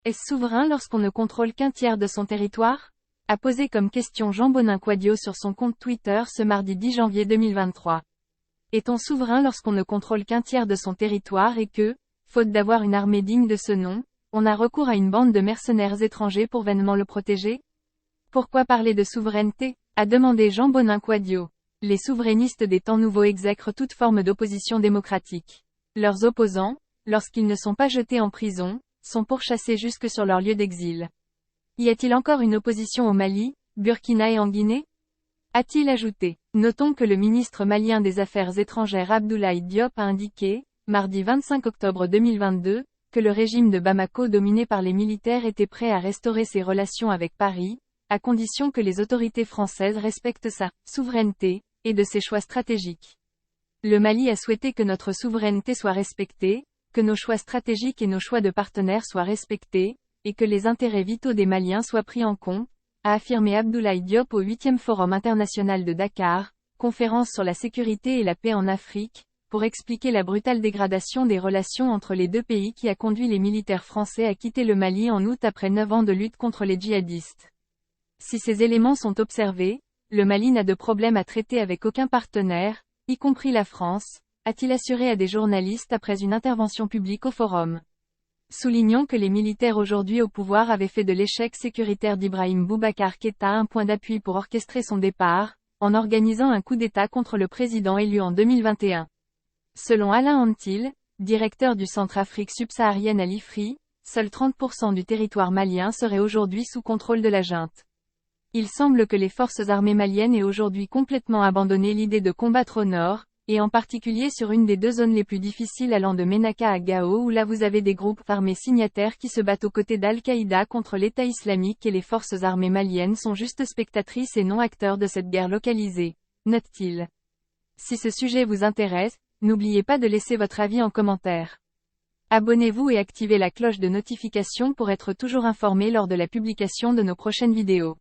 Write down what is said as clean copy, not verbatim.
Est-ce souverain lorsqu'on ne contrôle qu'un tiers de son territoire? A posé comme question Jean Bonin-Quadio sur son compte Twitter ce mardi 10 janvier 2023. Est-on souverain lorsqu'on ne contrôle qu'un tiers de son territoire et que, faute d'avoir une armée digne de ce nom, on a recours à une bande de mercenaires étrangers pour vainement le protéger? Pourquoi parler de souveraineté? A demandé Jean Bonin-Quadio. Les souverainistes des temps nouveaux exècrent toute forme d'opposition démocratique. Leurs opposants, lorsqu'ils ne sont pas jetés en prison, sont pourchassés jusque sur leur lieu d'exil. Y a-t-il encore une opposition au Mali, Burkina et en Guinée? A-t-il ajouté. Notons que le ministre malien des Affaires étrangères Abdoulaye Diop a indiqué, mardi 25 octobre 2022, que le régime de Bamako dominé par les militaires était prêt à restaurer ses relations avec Paris, à condition que les autorités françaises respectent sa souveraineté, et de ses choix stratégiques. Le Mali a souhaité que notre souveraineté soit respectée, que nos choix stratégiques et nos choix de partenaires soient respectés, et que les intérêts vitaux des Maliens soient pris en compte, a affirmé Abdoulaye Diop au 8e Forum international de Dakar, conférence sur la sécurité et la paix en Afrique, pour expliquer la brutale dégradation des relations entre les deux pays qui a conduit les militaires français à quitter le Mali en août après 9 ans de lutte contre les djihadistes. Si ces éléments sont observés, le Mali n'a de problème à traiter avec aucun partenaire, y compris la France, a-t-il assuré à des journalistes après une intervention publique au forum. Soulignons que les militaires aujourd'hui au pouvoir avaient fait de l'échec sécuritaire d'Ibrahim Boubacar Keïta un point d'appui pour orchestrer son départ, en organisant un coup d'État contre le président élu en 2021. Selon Alain Antil, directeur du Centre Afrique subsaharienne à l'IFRI, seuls 30% du territoire malien serait aujourd'hui sous contrôle de la junte. Il semble que les forces armées maliennes aient aujourd'hui complètement abandonné l'idée de combattre au nord, et en particulier sur une des deux zones les plus difficiles allant de Ménaka à Gao où là vous avez des groupes armés signataires qui se battent aux côtés d'Al-Qaïda contre l'État islamique et les forces armées maliennes sont juste spectatrices et non acteurs de cette guerre localisée, note-t-il. Si ce sujet vous intéresse, n'oubliez pas de laisser votre avis en commentaire. Abonnez-vous et activez la cloche de notification pour être toujours informé lors de la publication de nos prochaines vidéos.